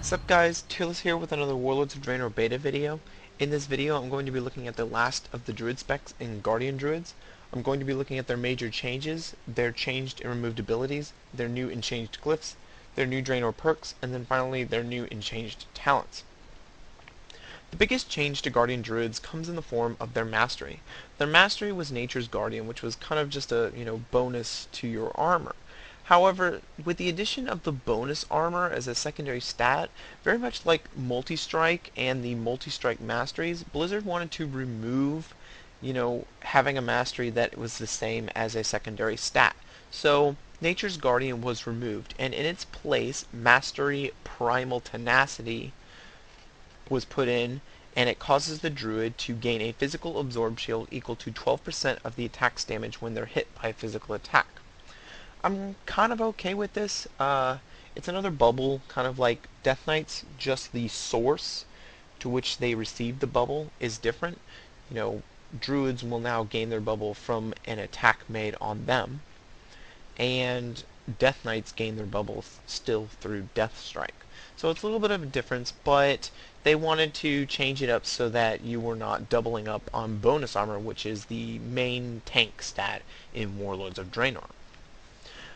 What's up guys, Tirelis here with another Warlords of Draenor beta video. In this video I'm going to be looking at the last of the Druid specs in Guardian Druids. I'm going to be looking at their major changes, their changed and removed abilities, their new and changed glyphs, their new Draenor perks, and then finally their new and changed talents. The biggest change to Guardian Druids comes in the form of their mastery. Their mastery was Nature's Guardian, which was kind of just a, bonus to your armor. However, with the addition of the bonus armor as a secondary stat, very much like multi-strike and the multi-strike masteries, Blizzard wanted to remove, having a mastery that was the same as a secondary stat. So, Nature's Guardian was removed, and in its place, Mastery Primal Tenacity was put in, and it causes the Druid to gain a physical absorb shield equal to 12% of the attack's damage when they're hit by a physical attack. I'm kind of okay with this. It's another bubble, kind of like Death Knights, just the source to which they receive the bubble is different. Druids will now gain their bubble from an attack made on them, and Death Knights gain their bubble still through Death Strike. So it's a little bit of a difference, but they wanted to change it up so that you were not doubling up on bonus armor, which is the main tank stat in Warlords of Draenor.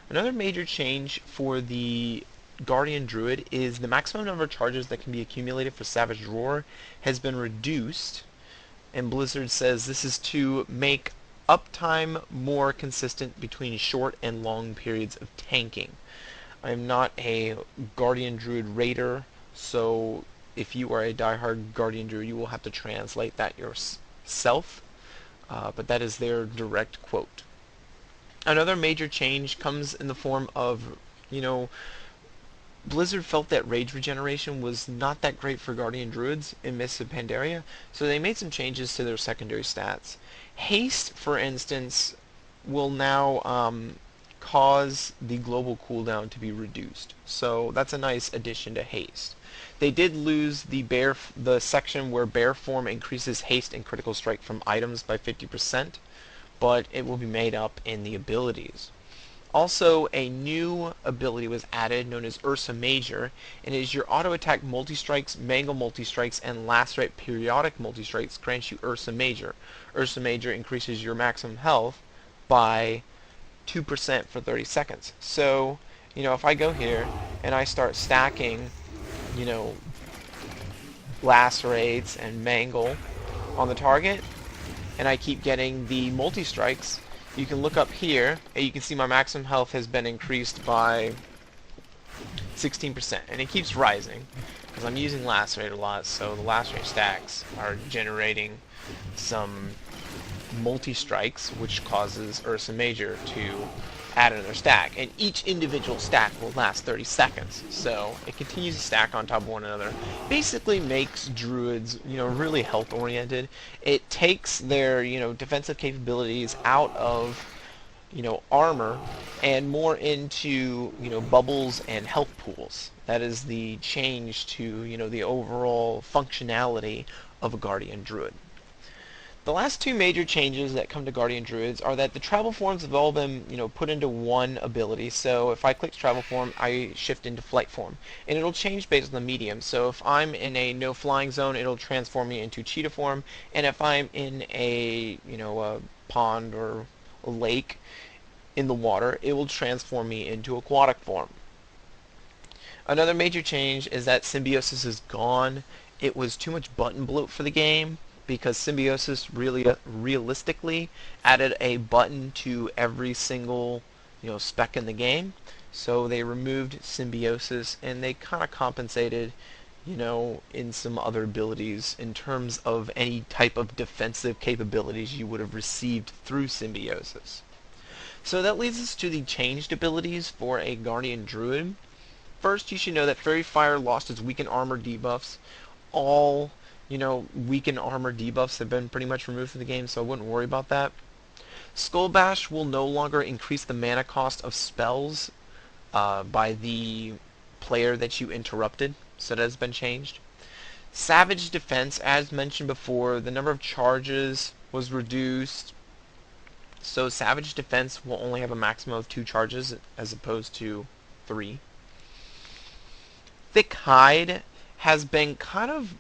Another major change for the Guardian Druid is the maximum number of charges that can be accumulated for Savage Roar has been reduced, and Blizzard says this is to make uptime more consistent between short and long periods of tanking. I'm not a Guardian Druid raider, so if you are a diehard Guardian Druid, you will have to translate that yourself, but that is their direct quote. Another major change comes in the form of, Blizzard felt that rage regeneration was not that great for Guardian Druids in Mists of Pandaria, so they made some changes to their secondary stats. Haste, for instance, will now cause the global cooldown to be reduced, so that's a nice addition to haste. They did lose the section where bear form increases haste and critical strike from items by 50%, but it will be made up in the abilities. Also, a new ability was added known as Ursa Major, and it is your auto attack multi-strikes, mangle multi-strikes, and lacerate periodic multi-strikes grants you Ursa Major. Ursa Major increases your maximum health by 2% for 30 seconds. So, if I go here and I start stacking, lacerates and mangle on the target, and I keep getting the multi-strikes, you can look up here and you can see my maximum health has been increased by 16%, and it keeps rising because I'm using lacerate a lot, so the lacerate stacks are generating some multi-strikes, which causes Ursa Major to add another stack, and each individual stack will last 30 seconds, so it continues to stack on top of one another. Basically makes Druids, really health oriented. It takes their, defensive capabilities out of, armor and more into, bubbles and health pools. That is the change to, the overall functionality of a Guardian Druid. The last two major changes that come to Guardian Druids are that the travel forms have all been, put into one ability. So if I click travel form, I shift into flight form, and it'll change based on the medium. So if I'm in a no flying zone, it'll transform me into cheetah form, and if I'm in a, a pond or a lake in the water, it will transform me into aquatic form. Another major change is that symbiosis is gone. It was too much button bloat for the game, because Symbiosis really realistically added a button to every single spec in the game. So they removed Symbiosis, and they kind of compensated in some other abilities in terms of any type of defensive capabilities you would have received through Symbiosis. So that leads us to the changed abilities for a Guardian Druid. First, you should know that Fairy Fire lost its weakened armor debuffs. All weakened armor debuffs have been pretty much removed from the game, so I wouldn't worry about that. Skull Bash will no longer increase the mana cost of spells by the player that you interrupted, so that has been changed. Savage Defense, as mentioned before, the number of charges was reduced, so Savage Defense will only have a maximum of 2 charges as opposed to 3. Thick Hide has been kind of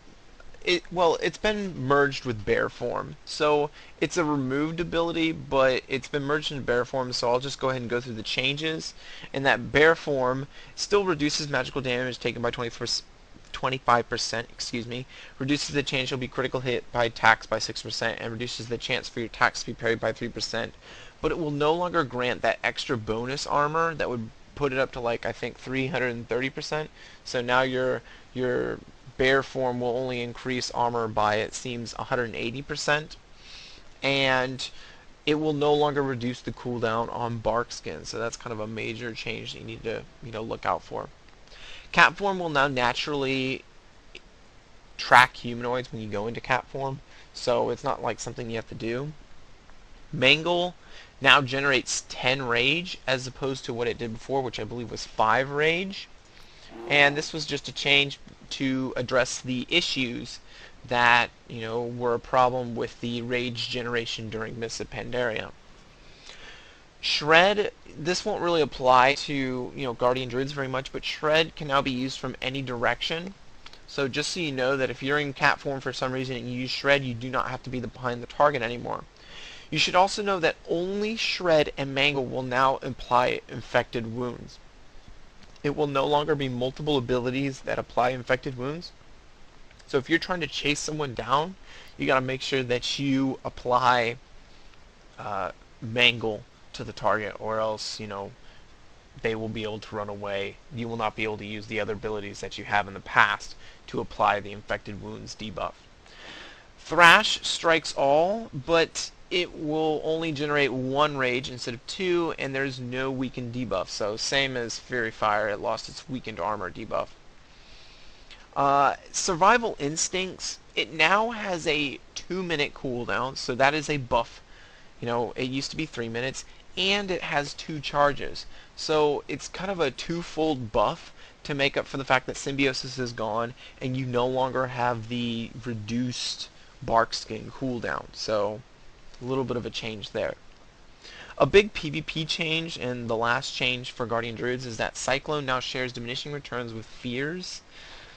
it's been merged with bear form. So it's a removed ability, but it's been merged into bear form, so I'll just go ahead and go through the changes. And that bear form still reduces magical damage taken by 25%, excuse me, reduces the chance you'll be critical hit by attacks by 6%, and reduces the chance for your attacks to be parried by 3%. But it will no longer grant that extra bonus armor that would put it up to, like, I think 330%. So now your bear form will only increase armor by, it seems, 180%, and it will no longer reduce the cooldown on bark skin. So that's kind of a major change that you need to look out for. Cat form will now naturally track humanoids when you go into cat form, so it's not like something you have to do. Mangle now generates 10 rage as opposed to what it did before, which I believe was 5 rage. And this was just a change to address the issues that were a problem with the rage generation during Mists of Pandaria. Shred, this won't really apply to Guardian Druids very much, but Shred can now be used from any direction. So just so you know that if you're in cat form for some reason and you use Shred, you do not have to be behind the target anymore. You should also know that only Shred and Mangle will now apply infected wounds. It will no longer be multiple abilities that apply infected wounds. So if you're trying to chase someone down, you got to make sure that you apply Mangle to the target, or else they will be able to run away. You will not be able to use the other abilities that you have in the past to apply the infected wounds debuff. Thrash strikes all, but it will only generate 1 rage instead of 2, and there's no weakened debuff. So same as Fury Fire, it lost its weakened armor debuff. Survival Instincts, it now has a 2-minute cooldown, so that is a buff. It used to be 3 minutes, and it has 2 charges. So it's kind of a twofold buff to make up for the fact that Symbiosis is gone, and you no longer have the reduced bark skin cooldown. So a little bit of a change there. A big PvP change, and the last change for Guardian Druids, is that Cyclone now shares diminishing returns with Fears.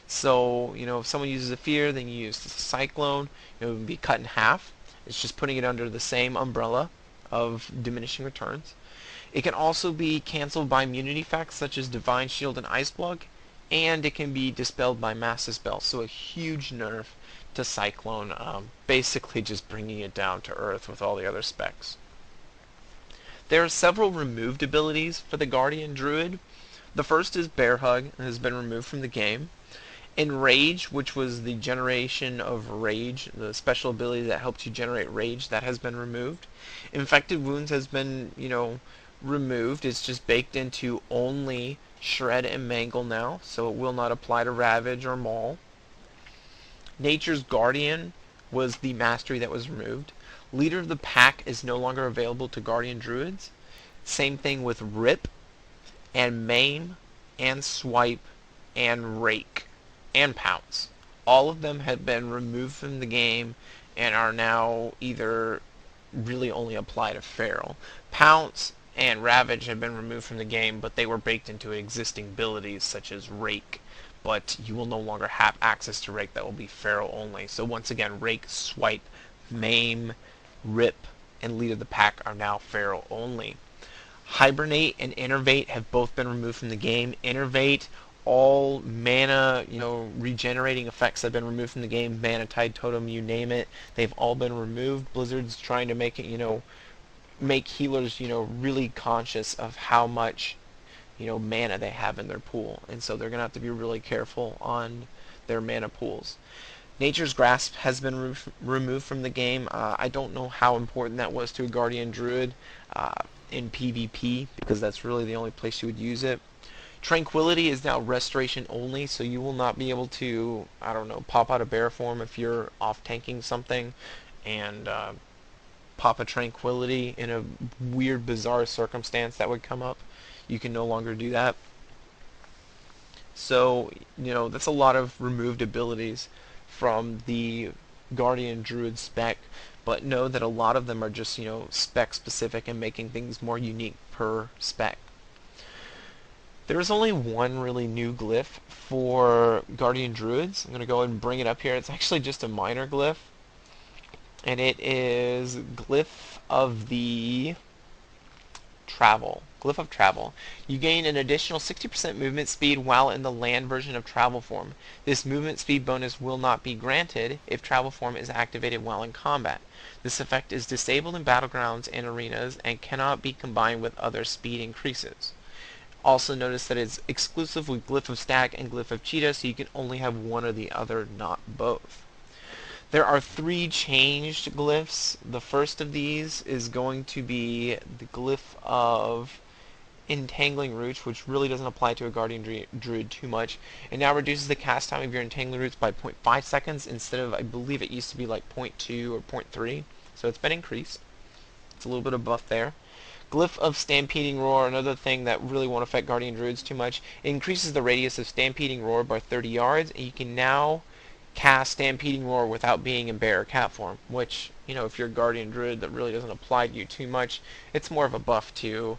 So, if someone uses a Fear, then you use the Cyclone, it would be cut in half. It's just putting it under the same umbrella of diminishing returns. It can also be cancelled by immunity effects such as Divine Shield and Ice Block, and it can be dispelled by Mass Dispel. So a huge nerf to Cyclone, basically just bringing it down to earth with all the other specs. There are several removed abilities for the Guardian Druid. The first is Bear Hug, and has been removed from the game. Enrage, which was the generation of rage, the special ability that helps you generate rage, that has been removed. Infected Wounds has been, removed. It's just baked into only Shred and Mangle now, so it will not apply to Ravage or Maul. Nature's Guardian was the mastery that was removed. Leader of the Pack is no longer available to Guardian Druids. Same thing with Rip, and Maim, and Swipe, and Rake, and Pounce. All of them have been removed from the game and are now either really only apply to Feral. Pounce and Ravage have been removed from the game, but they were baked into existing abilities such as Rake. But you will no longer have access to Rake. That will be Feral only. So once again, Rake, Swipe, Maim, Rip, and Lead of the Pack are now Feral only. Hibernate and Innervate have both been removed from the game. Innervate, all mana, regenerating effects have been removed from the game. Mana Tide Totem, you name it, they've all been removed. Blizzard's trying to make it, make healers, really conscious of how much, mana they have in their pool, and so they're gonna have to be really careful on their mana pools. Nature's Grasp has been removed from the game. I don't know how important that was to a Guardian Druid in PvP, because that's really the only place you would use it. Tranquility is now restoration only, so you will not be able to, pop out a bear form if you're off-tanking something and pop a Tranquility in a weird, bizarre circumstance that would come up. You can no longer do that. So, that's a lot of removed abilities from the Guardian Druid spec, but know that a lot of them are just, spec specific and making things more unique per spec. There is only one really new glyph for Guardian Druids. I'm going to go ahead and bring it up here. It's actually just a minor glyph, and it is Glyph of the Travel. Glyph of Travel. You gain an additional 60% movement speed while in the land version of Travel Form. This movement speed bonus will not be granted if Travel Form is activated while in combat. This effect is disabled in battlegrounds and arenas and cannot be combined with other speed increases. Also notice that it's exclusive with Glyph of Stack and Glyph of Cheetah, so you can only have one or the other, not both. There are 3 changed glyphs. The first of these is going to be the Glyph of Entangling Roots, which really doesn't apply to a Guardian Druid too much. It now reduces the cast time of your Entangling Roots by 0.5 seconds instead of, I believe it used to be like 0.2 or 0.3. So it's been increased. It's a little bit of buff there. Glyph of Stampeding Roar, another thing that really won't affect Guardian Druids too much. It increases the radius of Stampeding Roar by 30 yards, and you can now cast Stampeding Roar without being in bear or cat form, which, you know, if you're a Guardian Druid, that really doesn't apply to you too much. It's more of a buff to,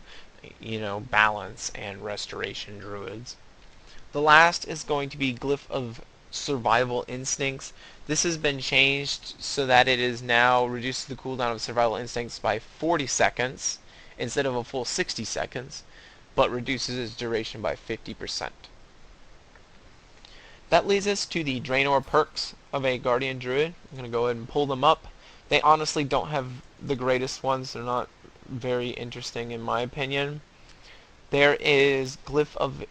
you know, balance and restoration druids. The last is going to be Glyph of Survival Instincts. This has been changed so that it is now reduces the cooldown of Survival Instincts by 40 seconds instead of a full 60 seconds, but reduces its duration by 50%. That leads us to the Draenor perks of a Guardian Druid. I'm going to go ahead and pull them up. They honestly don't have the greatest ones. They're not very interesting in my opinion. There is Glyph of,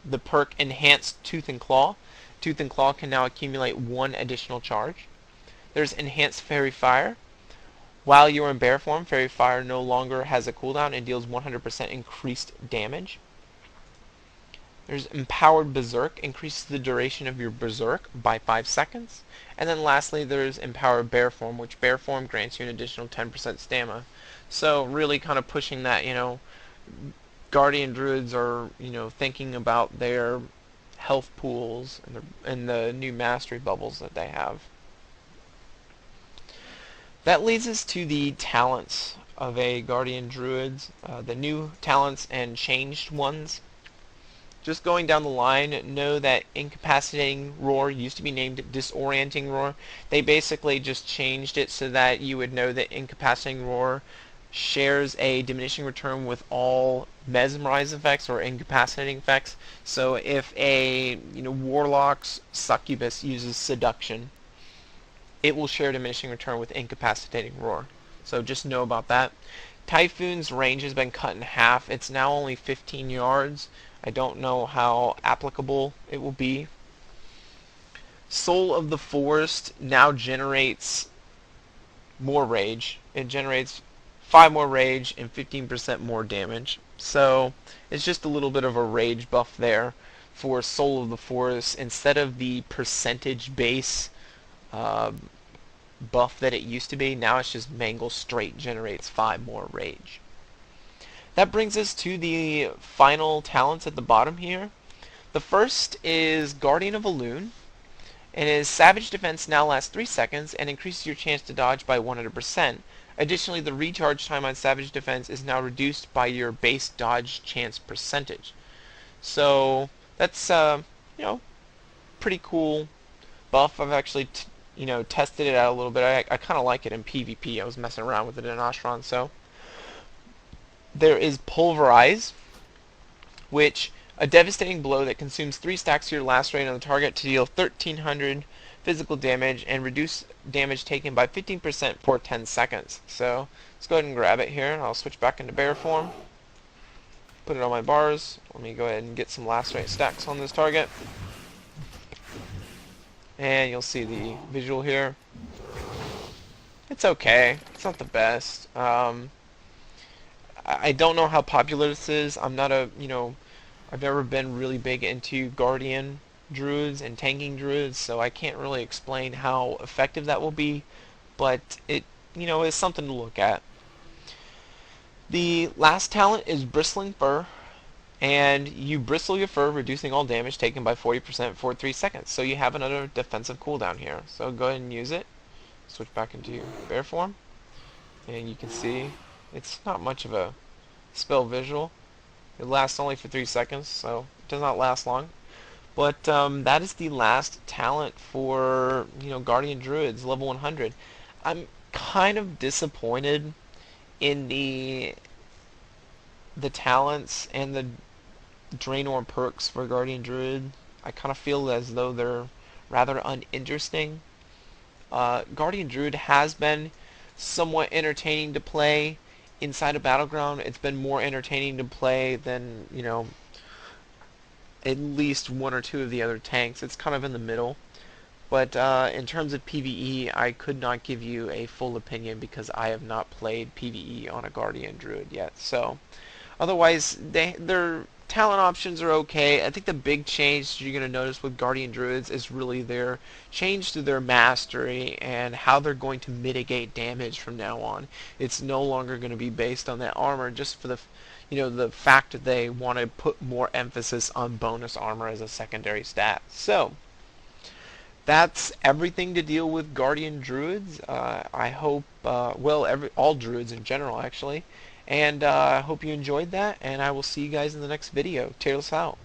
the perk Enhanced Tooth and Claw. Tooth and Claw can now accumulate 1 additional charge. There's Enhanced Fairy Fire. While you are in bear form, Fairy Fire no longer has a cooldown and deals 100% increased damage. There's Empowered Berserk, increases the duration of your Berserk by 5 seconds. And then lastly, there's Empowered Bear Form, which Bear Form grants you an additional 10% stamina. So really kind of pushing that, you know, Guardian Druids are, you know, thinking about their health pools and the new mastery bubbles that they have. That leads us to the talents of a Guardian Druids, the new talents and changed ones. Just going down the line, know that Incapacitating Roar used to be named Disorienting Roar. They basically just changed it so that you would know that Incapacitating Roar shares a diminishing return with all mesmerize effects or incapacitating effects. So if a Warlock's Succubus uses Seduction, it will share diminishing return with Incapacitating Roar. So just know about that. Typhoon's range has been cut in half. It's now only 15 yards. I don't know how applicable it will be. Soul of the Forest now generates more rage. It generates 5 more rage and 15% more damage. So it's just a little bit of a rage buff there for Soul of the Forest instead of the percentage base buff that it used to be. Now it's just Mangle straight generates 5 more rage. That brings us to the final talents at the bottom here. The first is Guardian of Elune, and his Savage Defense now lasts 3 seconds and increases your chance to dodge by 100%. Additionally, the recharge time on Savage Defense is now reduced by your base dodge chance percentage. So that's pretty cool buff. I've actually tested it out a little bit. I kind of like it in PvP. I was messing around with it in Ostron. So there is Pulverize, which a devastating blow that consumes 3 stacks of your last rate on the target to deal 1,300 physical damage and reduce damage taken by 15% for 10 seconds. So let's go ahead and grab it here, and I'll switch back into bear form. Put it on my bars. Let me go ahead and get some last rate stacks on this target. And you'll see the visual here. It's okay. It's not the best. I don't know how popular this is. I'm not a, I've never been really big into Guardian Druids and tanking Druids, so I can't really explain how effective that will be, but it, is something to look at. The last talent is Bristling Fur, and you bristle your fur, reducing all damage taken by 40% for 3 seconds. So you have another defensive cooldown here. So go ahead and use it. Switch back into bear form, and you can see it's not much of a spell visual. It lasts only for 3 seconds, so it does not last long. But that is the last talent for, Guardian Druids, level 100. I'm kind of disappointed in the talents and the Draenor perks for Guardian Druid. I kind of feel as though they're rather uninteresting. Guardian Druid has been somewhat entertaining to play inside a battleground. It's been more entertaining to play than, at least one or two of the other tanks. It's kind of in the middle. But in terms of PvE, I could not give you a full opinion because I have not played PvE on a Guardian Druid yet. So, otherwise, their talent options are okay. I think the big change you're going to notice with Guardian Druids is really their change to their mastery and how they're going to mitigate damage from now on. It's no longer going to be based on that armor just for the fact that they want to put more emphasis on bonus armor as a secondary stat. So, that's everything to deal with Guardian Druids. I hope, all Druids in general, actually. And I hope you enjoyed that, and I will see you guys in the next video. Tirelis out.